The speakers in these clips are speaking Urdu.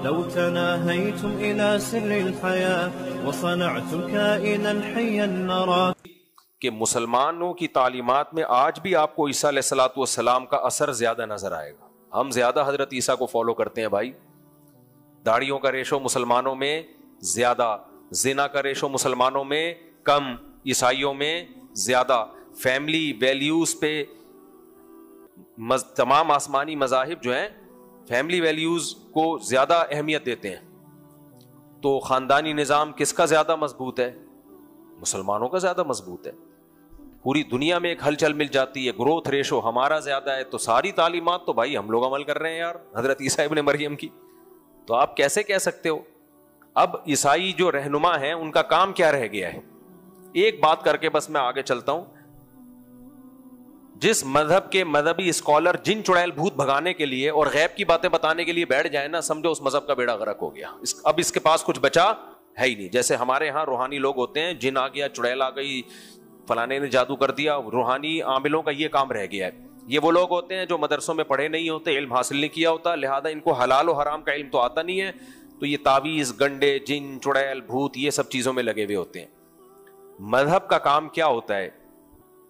لو تناهيتم إلى سر الحياة وصنعتم كائنا حيا نرى. کہ مسلمانوں کی تعلیمات میں آج بھی آپ کو عیسیٰ علیہ الصلوۃ والسلام کا اثر زیادہ نظر آئے گا. ہم زیادہ حضرت عیسیٰ کو فالو کرتے ہیں بھائی. داڑھیوں کا ریشو مسلمانوں میں زیادہ، زنا کا ریشو مسلمانوں میں کم، عیسائیوں میں زیادہ. فیملی ویلیوز پہ تمام آسمانی مذاہب جو ہیں فیملی ویلیوز کو زیادہ اہمیت دیتے ہیں. تو خاندانی نظام کس کا زیادہ مضبوط ہے؟ مسلمانوں کا زیادہ مضبوط ہے. پوری دنیا میں ایک ہلچل مل جاتی ہے، گروتھ ریشو ہمارا زیادہ ہے. تو ساری تعلیمات تو بھائی ہم لوگ عمل کر رہے ہیں یار، حضرت عیسیٰ ابن مریم کی. تو آپ کیسے کہہ سکتے ہو؟ اب عیسائی جو رہنما ہیں ان کا کام کیا رہ گیا ہے؟ ایک بات کر کے بس میں آگے چلتا ہوں. جس مذہب کے مذہبی اسکالر جن چڑیل بھوت بھگانے کے لیے اور غیب کی باتیں بتانے کے لیے بیٹھ جائے نا، سمجھو اس مذہب کا بیڑا غرق ہو گیا. اب اس کے پاس کچھ بچا ہے ہی نہیں. جیسے ہمارے ہاں روحانی لوگ ہوتے ہیں، جن آ گیا، چڑیل آ گئی، فلانے نے جادو کر دیا، روحانی عاملوں کا یہ کام رہ گیا ہے. یہ وہ لوگ ہوتے ہیں جو مدرسوں میں پڑھے نہیں ہوتے، علم حاصل نہیں کیا ہوتا، لہذا ان کو حلال و حرام کا علم تو آتا نہیں ہے. تو یہ تعویذ، گنڈے، جن، چڑیل، بھوت، یہ سب چیزوں میں لگے ہوئے ہوتے ہیں. مذہب کا کام کیا ہوتا ہے؟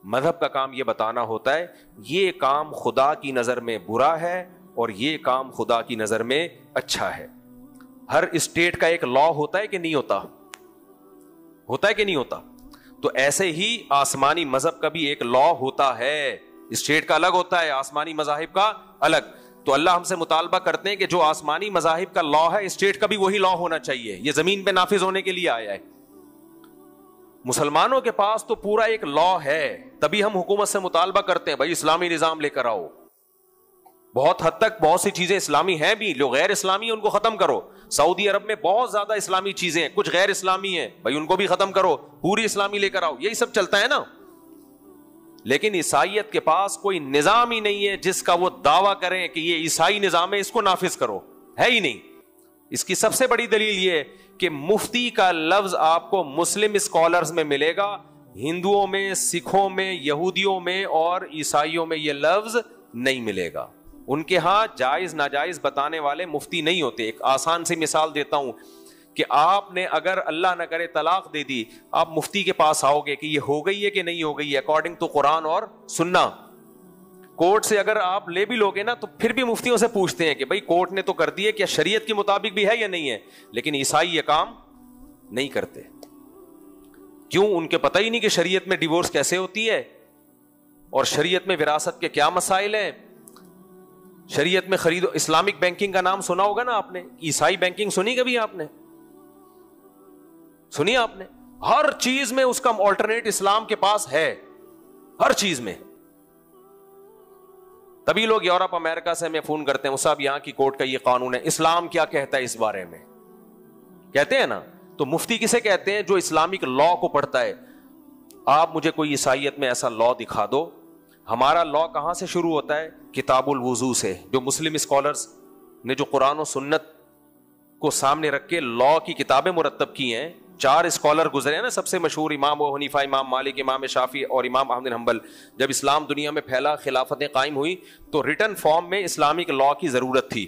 مذہب کا کام یہ بتانا ہوتا ہے یہ کام خدا کی نظر میں برا ہے اور یہ کام خدا کی نظر میں اچھا ہے. ہر اسٹیٹ کا ایک لا ہوتا ہے کہ نہیں ہوتا؟ ہوتا ہے کہ نہیں ہوتا؟ تو ایسے ہی آسمانی مذہب کا بھی ایک لا ہوتا ہے. اسٹیٹ کا الگ ہوتا ہے، آسمانی مذاہب کا الگ. تو اللہ ہم سے مطالبہ کرتے ہیں کہ جو آسمانی مذاہب کا لا ہے، اسٹیٹ کا بھی وہی لا ہونا چاہیے. یہ زمین پہ نافذ ہونے کے لیے آیا ہے. مسلمانوں کے پاس تو پورا ایک لا ہے، تبھی ہم حکومت سے مطالبہ کرتے ہیں بھائی اسلامی نظام لے کر آؤ. بہت حد تک بہت سی چیزیں اسلامی ہیں بھی، جو غیر اسلامی ہیں ان کو ختم کرو. سعودی عرب میں بہت زیادہ اسلامی چیزیں ہیں، کچھ غیر اسلامی ہیں، بھائی ان کو بھی ختم کرو، پوری اسلامی لے کر آؤ. یہی سب چلتا ہے نا. لیکن عیسائیت کے پاس کوئی نظام ہی نہیں ہے جس کا وہ دعویٰ کریں کہ یہ عیسائی نظام ہے، اس کو نافذ کرو. ہے ہی نہیں. اس کی سب سے بڑی دلیل یہ ہے کہ مفتی کا لفظ آپ کو مسلم اسکالرز میں ملے گا، ہندوؤں میں، سکھوں میں، یہودیوں میں اور عیسائیوں میں یہ لفظ نہیں ملے گا. ان کے ہاں جائز ناجائز بتانے والے مفتی نہیں ہوتے. ایک آسان سی مثال دیتا ہوں کہ آپ نے اگر اللہ نہ کرے طلاق دے دی، آپ مفتی کے پاس آؤ گے کہ یہ ہو گئی ہے کہ نہیں ہو گئی ہے اکارڈنگ ٹو قرآن اور سننا. کورٹ سے اگر آپ لے بھی لوگے نا تو پھر بھی مفتیوں سے پوچھتے ہیں کہ بھائی کورٹ نے تو کر دی ہے، کیا شریعت کے مطابق بھی ہے یا نہیں ہے؟ لیکن عیسائی یہ کام نہیں کرتے. کیوں؟ ان کے پتہ ہی نہیں کہ شریعت میں ڈیورس کیسے ہوتی ہے اور شریعت میں وراثت کے کیا مسائل ہیں. شریعت میں خرید و اسلامک بینکنگ کا نام سنا ہوگا نا آپ نے. عیسائی بینکنگ سنی کبھی آپ نے؟ سنی آپ نے؟ ہر چیز میں اس کا آلٹرنیٹ اسلام کے پاس ہے، ہر چیز میں. تبھی لوگ یورپ امریکہ سے ہمیں فون کرتے ہیں، وہ صاحب یہاں کی کورٹ کا یہ قانون ہے، اسلام کیا کہتا ہے اس بارے میں؟ کہتے ہیں نا. تو مفتی کسے کہتے ہیں؟ جو اسلامک لا کو پڑھتا ہے. آپ مجھے کوئی عیسائیت میں ایسا لا دکھا دو. ہمارا لا کہاں سے شروع ہوتا ہے؟ کتاب الوضو سے. جو مسلم اسکالرز نے جو قرآن و سنت کو سامنے رکھ کے لا کی کتابیں مرتب کی ہیں، 4 اسکالر گزرے ہیں نا سب سے مشہور، امام ابو حنیفہ، امام مالک، امام شافعی اور امام احمد بن حنبل. جب اسلام دنیا میں پھیلا، خلافتیں قائم ہوئی تو ریٹن فارم میں اسلامک لا کی ضرورت تھی.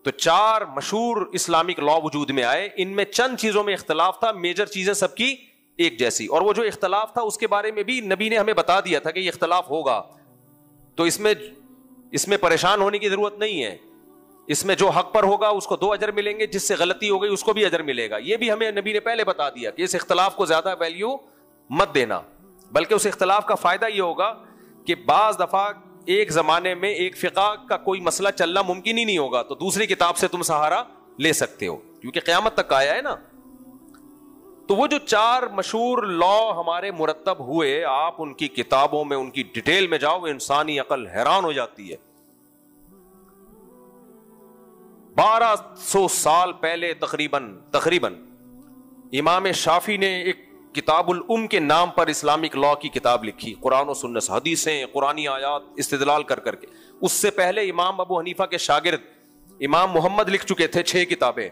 تو 4 مشہور اسلامک لا وجود میں آئے. ان میں چند چیزوں میں اختلاف تھا، میجر چیزیں سب کی ایک جیسی. اور وہ جو اختلاف تھا اس کے بارے میں بھی نبی نے ہمیں بتا دیا تھا کہ یہ اختلاف ہوگا. تو اس میں پریشان ہونے کی ضرورت نہیں ہے. اس میں جو حق پر ہوگا اس کو 2 اجر ملیں گے، جس سے غلطی ہو گئی اس کو بھی اجر ملے گا. یہ بھی ہمیں نبی نے پہلے بتا دیا کہ اس اختلاف کو زیادہ ویلیو مت دینا، بلکہ اس اختلاف کا فائدہ یہ ہوگا کہ بعض دفعہ ایک زمانے میں ایک فقہ کا کوئی مسئلہ چلنا ممکن ہی نہیں ہوگا تو دوسری کتاب سے تم سہارا لے سکتے ہو، کیونکہ قیامت تک آیا ہے نا. تو وہ جو 4 مشہور لا ہمارے مرتب ہوئے، آپ ان کی کتابوں میں ان کی ڈیٹیل میں جاؤ، انسانی عقل حیران ہو جاتی ہے. 1200 سال پہلے تقریباً امام شافعی نے ایک کتاب الام کے نام پر اسلامک لا کی کتاب لکھی، قرآن و سنت، حدیثیں، قرآنی آیات استدلال کر کے. اس سے پہلے امام ابو حنیفہ کے شاگرد امام محمد لکھ چکے تھے 6 کتابیں.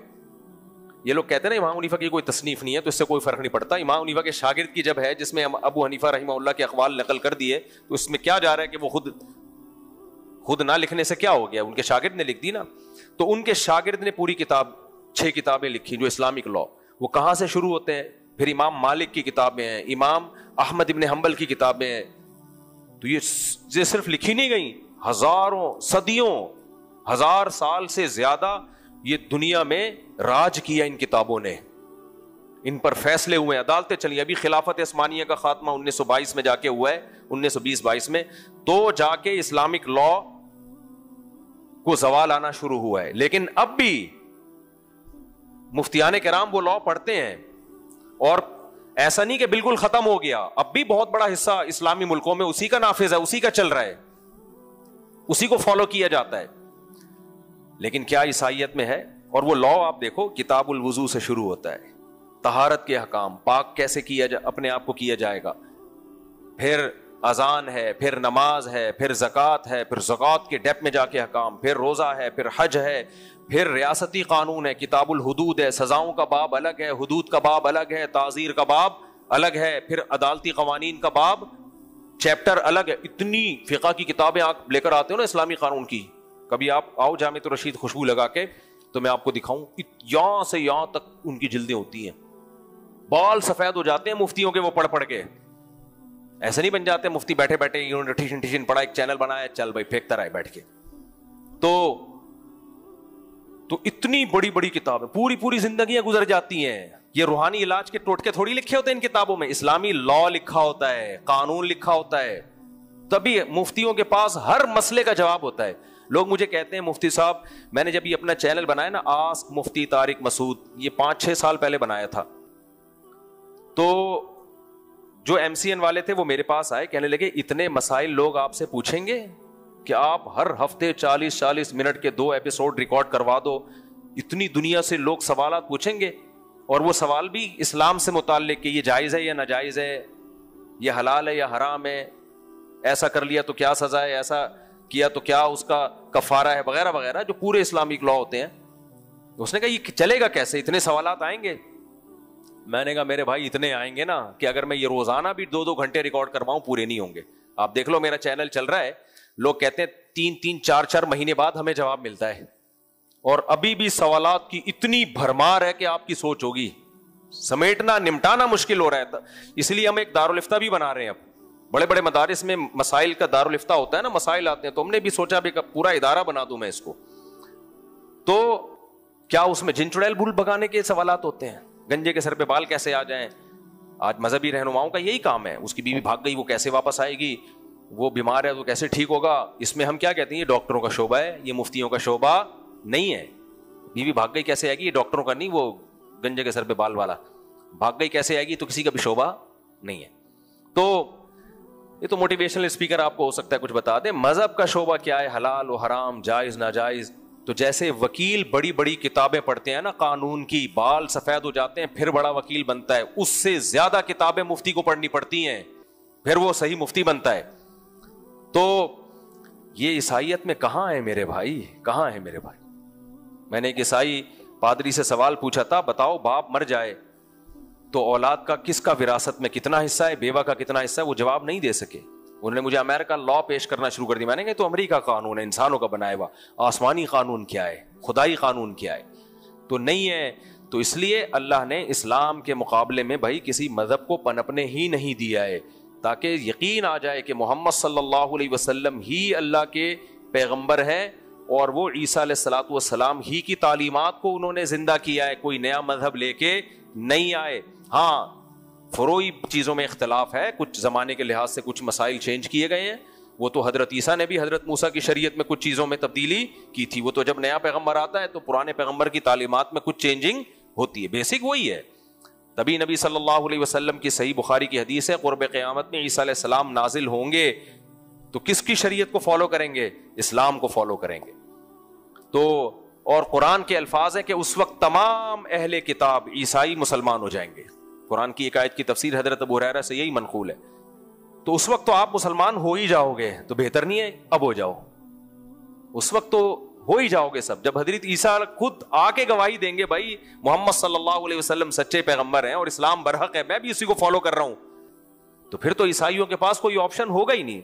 یہ لوگ کہتے ہیں نا امام حنیفہ کی کوئی تصنیف نہیں ہے، تو اس سے کوئی فرق نہیں پڑتا. امام حنیفہ کے شاگرد کی جب ہے جس میں ابو حنیفہ رحمہ اللہ کے اقوال نقل کر دیے، تو اس میں کیا جا رہا ہے کہ وہ خود نہ لکھنے سے کیا ہو گیا، ان کے شاگرد نے لکھ دی نا. تو ان کے شاگرد نے پوری کتاب 6 کتابیں لکھی جو اسلامک لا. وہ کہاں سے شروع ہوتے ہیں؟ پھر امام مالک کی کتابیں ہیں, امام احمد ابن حنبل کی کتابیں ہیں. تو یہ صرف لکھی نہیں گئی, ہزاروں صدیوں 1000 سال سے زیادہ یہ دنیا میں راج کیا ان کتابوں نے, ان پر فیصلے ہوئے, عدالتیں چلی. ابھی خلافت عثمانیہ کا خاتمہ 1922 میں جا کے ہوا ہے, 1920-22 میں, تو جا کے اسلامک لا کو زوال آنا شروع ہوا ہے. لیکن اب بھی مفتیان کرام وہ لا پڑھتے ہیں, اور ایسا نہیں کہ بالکل ختم ہو گیا, اب بھی بہت بڑا حصہ اسلامی ملکوں میں اسی کا نافذ ہے, اسی کا چل رہا ہے, اسی کو فالو کیا جاتا ہے. لیکن کیا عیسائیت میں ہے؟ اور وہ لا آپ دیکھو, کتاب الوضو سے شروع ہوتا ہے, طہارت کے احکام, پاک کیسے کیا اپنے آپ کو کیا جائے گا, پھر اذان ہے, پھر نماز ہے, پھر زکوٰۃ ہے, پھر زکوٰۃ کے ڈیپ میں جا کے احکام, پھر روزہ ہے, پھر حج ہے, پھر ریاستی قانون ہے, کتاب الحدود ہے, سزاؤں کا باب الگ ہے, حدود کا باب الگ ہے, تعزیر کا باب الگ ہے, پھر عدالتی قوانین کا باب چیپٹر الگ ہے. اتنی فقہ کی کتابیں آپ لے کر آتے ہو نا اسلامی قانون کی, کبھی آپ آؤ جامع الرشید خوشبو لگا کے تو میں آپ کو دکھاؤں, یہاں سے یہاں تک ان کی جلدیں ہوتی ہیں, بال سفید ہو جاتے ہیں مفتیوں کے وہ پڑھ پڑھ کے. ایسے نہیں بن جاتے مفتی بیٹھے بیٹھے ٹیشن پڑھا, ایک چینل بنایا, چل بھائی پھینکتا رہے بیٹھ کے. تو اتنی بڑی بڑی کتابیں, پوری پوری زندگیاں گزر جاتی ہیں. یہ روحانی علاج کے ٹوٹکے تھوڑی لکھے ہوتے ہیں ان کتابوں میں, اسلامی لا لکھا ہوتا ہے, قانون لکھا ہوتا ہے, تبھی مفتیوں کے پاس ہر مسئلے کا جواب ہوتا ہے. لوگ مجھے کہتے ہیں مفتی صاحب, میں نے جب یہ اپنا چینل بنایا نا, آسک مفتی طارق مسعود, یہ 5-6 سال پہلے بنایا تھا, تو جو MCN والے تھے وہ میرے پاس آئے, کہنے لگے اتنے مسائل لوگ آپ سے پوچھیں گے کہ آپ ہر ہفتے 40-40 منٹ کے 2 ایپیسوڈ ریکارڈ کروا دو, اتنی دنیا سے لوگ سوالات پوچھیں گے, اور وہ سوال بھی اسلام سے متعلق کہ یہ جائز ہے یا ناجائز ہے, یہ حلال ہے یا حرام ہے, ایسا کر لیا تو کیا سزا ہے, ایسا کیا تو کیا اس کا کفارہ ہے, وغیرہ وغیرہ, جو پورے اسلامک لا ہوتے ہیں. اس نے کہا یہ چلے گا کیسے, اتنے سوالات آئیں گے. میں نے کہا میرے بھائی اتنے آئیں گے نا کہ اگر میں یہ روزانہ بھی 2-2 گھنٹے ریکارڈ کرواؤں پورے نہیں ہوں گے. آپ دیکھ لو میرا چینل چل رہا ہے, لوگ کہتے ہیں 3-3, 4-4 مہینے بعد ہمیں جواب ملتا ہے, اور ابھی بھی سوالات کی اتنی بھرمار ہے کہ آپ کی سوچ ہوگی, سمیٹنا نمٹانا مشکل ہو رہا ہے. اس لیے ہم ایک دارالفتہ بھی بنا رہے ہیں. اب بڑے بڑے مدارس میں مسائل کا دارالفتہ ہوتا ہے نا, مسائل آتے ہیں, تو ہم نے بھی سوچا بھی پورا ادارہ بنا دوں میں اس کو. تو کیا اس میں جن چڑیل بھول بھگانے کے سوالات ہوتے ہیں, گنجے کے سر پہ بال کیسے آ جائیں. آج مذہبی رہنماؤں کا یہی کام ہے, اس کی بیوی بھاگ گئی وہ کیسے واپس آئے گی, وہ بیمار ہے وہ کیسے ٹھیک ہوگا. اس میں ہم کیا کہتے ہیں, یہ ڈاکٹروں کا شعبہ ہے, یہ مفتیوں کا شعبہ نہیں ہے. بیوی بھاگ گئی کیسے آئے گی, یہ ڈاکٹروں کا نہیں, وہ گنجے کے سر پہ بال والا بھاگ گئی کیسے آئے گی, تو کسی کا بھی شعبہ نہیں ہے. تو یہ تو موٹیویشنل اسپیکر آپ کو ہو سکتا ہے کچھ بتا دیں. مذہب کا شعبہ کیا ہے, حلال و حرام, جائز ناجائز. تو جیسے وکیل بڑی بڑی کتابیں پڑھتے ہیں نا قانون کی, بال سفید ہو جاتے ہیں, پھر بڑا وکیل بنتا ہے, اس سے زیادہ کتابیں مفتی کو پڑھنی پڑتی ہیں, پھر وہ صحیح مفتی بنتا ہے. تو یہ عیسائیت میں کہاں ہے میرے بھائی, کہاں ہے میرے بھائی. میں نے ایک عیسائی پادری سے سوال پوچھا تھا, بتاؤ باپ مر جائے تو اولاد کا کس کا وراثت میں کتنا حصہ ہے, بیوہ کا کتنا حصہ ہے. وہ جواب نہیں دے سکے. انہوں نے مجھے امریکہ لا پیش کرنا شروع کر دیا. میں نے کہا تو امریکہ قانون ہے, انسانوں کا بنایا ہوا. آسمانی قانون کیا ہے, خدائی قانون کیا ہے, تو نہیں ہے. تو اس لیے اللہ نے اسلام کے مقابلے میں بھائی کسی مذہب کو پنپنے ہی نہیں دیا ہے, تاکہ یقین آ جائے کہ محمد صلی اللہ علیہ وسلم ہی اللہ کے پیغمبر ہیں, اور وہ عیسیٰ علیہ الصلوۃ والسلام ہی کی تعلیمات کو انہوں نے زندہ کیا ہے, کوئی نیا مذہب لے کے نہیں آئے. ہاں فروعی چیزوں میں اختلاف ہے, کچھ زمانے کے لحاظ سے کچھ مسائل چینج کیے گئے ہیں. وہ تو حضرت عیسیٰ نے بھی حضرت موسیٰ کی شریعت میں کچھ چیزوں میں تبدیلی کی تھی. وہ تو جب نیا پیغمبر آتا ہے تو پرانے پیغمبر کی تعلیمات میں کچھ چینجنگ ہوتی ہے, بیسک وہی ہے. تبھی نبی صلی اللہ علیہ وسلم کی صحیح بخاری کی حدیث ہے, قرب قیامت میں عیسیٰ علیہ السلام نازل ہوں گے تو کس کی شریعت کو فالو کریں گے, اسلام کو فالو کریں گے. تو اور قرآن کے الفاظ ہیں کہ اس وقت تمام اہل کتاب عیسائی مسلمان ہو جائیں گے. قرآن کی ایک آیت کی تفسیر حضرت ابو ہریرہ سے یہی منقول ہے. تو اس وقت تو آپ مسلمان ہو ہی جاؤ گے, تو بہتر نہیں ہے اب ہو جاؤ, اس وقت تو ہو ہی جاؤ گے سب. جب حضرت عیسیٰ خود آ کے گواہی دیں گے بھائی محمد صلی اللہ علیہ وسلم سچے پیغمبر ہیں اور اسلام برحق ہے, میں بھی اسی کو فالو کر رہا ہوں, تو پھر تو عیسائیوں کے پاس کوئی آپشن ہوگا ہی نہیں.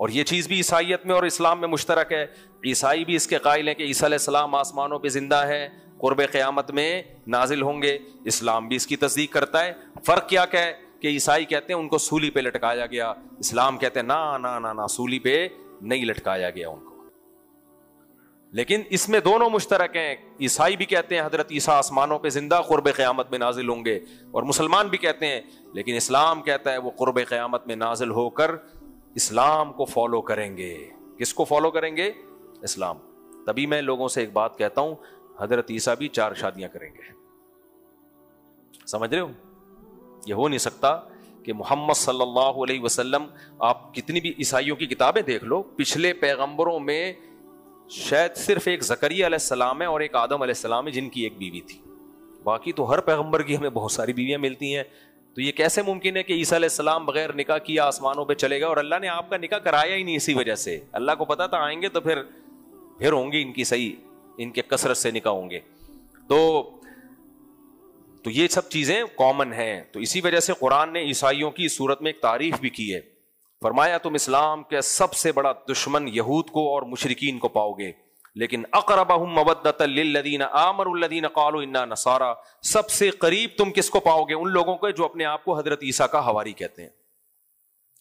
اور یہ چیز بھی عیسائیت میں اور اسلام میں مشترک ہے. عیسائی بھی اس کے قائل ہیں کہ عیسیٰ علیہ السلام آسمانوں پہ زندہ ہے, قرب قیامت میں نازل ہوں گے. اسلام بھی اس کی تصدیق کرتا ہے. فرق کیا ہے کہ عیسائی کہتے ہیں ان کو سولی پہ لٹکایا گیا, اسلام کہتے ہیں نا سولی پہ نہیں لٹکایا گیا ان کو. لیکن اس میں دونوں مشترک ہیں. عیسائی بھی کہتے ہیں حضرت عیسیٰ آسمانوں پہ زندہ قرب قیامت میں نازل ہوں گے, اور مسلمان بھی کہتے ہیں. لیکن اسلام کہتا ہے وہ قرب قیامت میں نازل ہو کر اسلام کو فالو کریں گے. کس کو فالو کریں گے؟ اسلام. تبھی میں لوگوں سے ایک بات کہتا ہوں, حضرت عیسیٰ بھی 4 شادیاں کریں گے. سمجھ رہے ہو؟ یہ ہو نہیں سکتا کہ محمد صلی اللہ علیہ وسلم, آپ کتنی بھی عیسائیوں کی کتابیں دیکھ لو, پچھلے پیغمبروں میں شاید صرف ایک زکریا علیہ السلام ہے اور ایک آدم علیہ السلام ہے جن کی ایک بیوی تھی. باقی تو ہر پیغمبر کی ہمیں بہت ساری بیویاں ملتی ہیں. تو یہ کیسے ممکن ہے کہ عیسیٰ علیہ السلام بغیر نکاح کیا آسمانوں پہ چلے گئے, اور اللہ نے آپ کا نکاح کرایا ہی نہیں اسی وجہ سے. اللہ کو پتا تھا آئیں گے تو پھر ہوں گی ان کی صحیح, ان کے کثرت سے نکاح ہوں گے. تو یہ سب چیزیں کامن ہیں. تو اسی وجہ سے قرآن نے عیسائیوں کی صورت میں ایک تعریف بھی کی ہے. فرمایا تم اسلام کے سب سے بڑا دشمن یہود کو اور مشرکین کو پاؤ گے, لیکن اقربہم مودۃ للذین آمنوا الذین قالوا انا نصارى, سب سے قریب تم کس کو پاؤ گے؟ ان لوگوں کو جو اپنے آپ کو حضرت عیسیٰ کا حواری کہتے ہیں.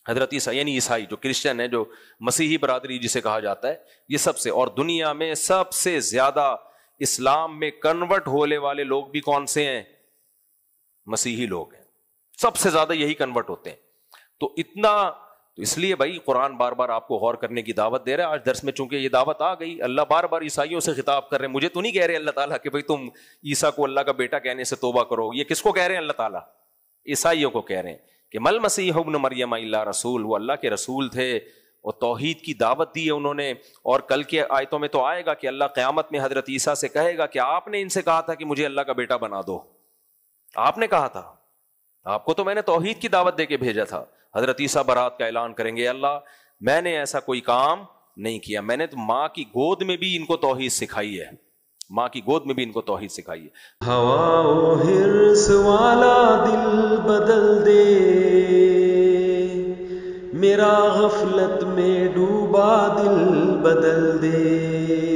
حضرت عیسیٰ یعنی عیسائی, جو کرسچن ہے, جو مسیحی برادری جسے کہا جاتا ہے, یہ سب سے. اور دنیا میں سب سے زیادہ اسلام میں کنورٹ ہونے والے لوگ بھی کون سے ہیں؟ مسیحی لوگ ہیں. سب سے زیادہ یہی کنورٹ ہوتے ہیں. تو اس لیے بھائی قرآن بار بار آپ کو غور کرنے کی دعوت دے رہا ہے. آج درس میں چونکہ یہ دعوت آ گئی, اللہ بار بار عیسائیوں سے خطاب کر رہے ہیں. مجھے تو نہیں کہہ رہے اللہ تعالیٰ کہ بھائی تم عیسیٰ کو اللہ کا بیٹا کہنے سے توبہ کرو. یہ کس کو کہہ رہے ہیں اللہ تعالیٰ؟ عیسائیوں کو کہہ رہے ہیں کہ مل مسیح ابن مریم الا رسول, وہ اللہ کے رسول تھے اور توحید کی دعوت دی ہے انہوں نے. اور کل کے آیتوں میں تو آئے گا کہ اللہ قیامت میں حضرت عیسیٰ سے کہے گا کہ آپ نے ان سے کہا تھا کہ مجھے اللہ کا بیٹا بنا دو. آپ نے کہا تھا, آپ کو تو میں نے توحید کی دعوت دے کے بھیجا تھا. حضرت عیسیٰ برات کا اعلان کریں گے, اللہ میں نے ایسا کوئی کام نہیں کیا, میں نے تو ماں کی گود میں بھی ان کو توحید سکھائی ہے, ماں کی گود میں بھی ان کو توحید سکھائی ہے. ہوا و حرص والا دل بدل دے, میرا غفلت میں ڈوبا دل بدل دے.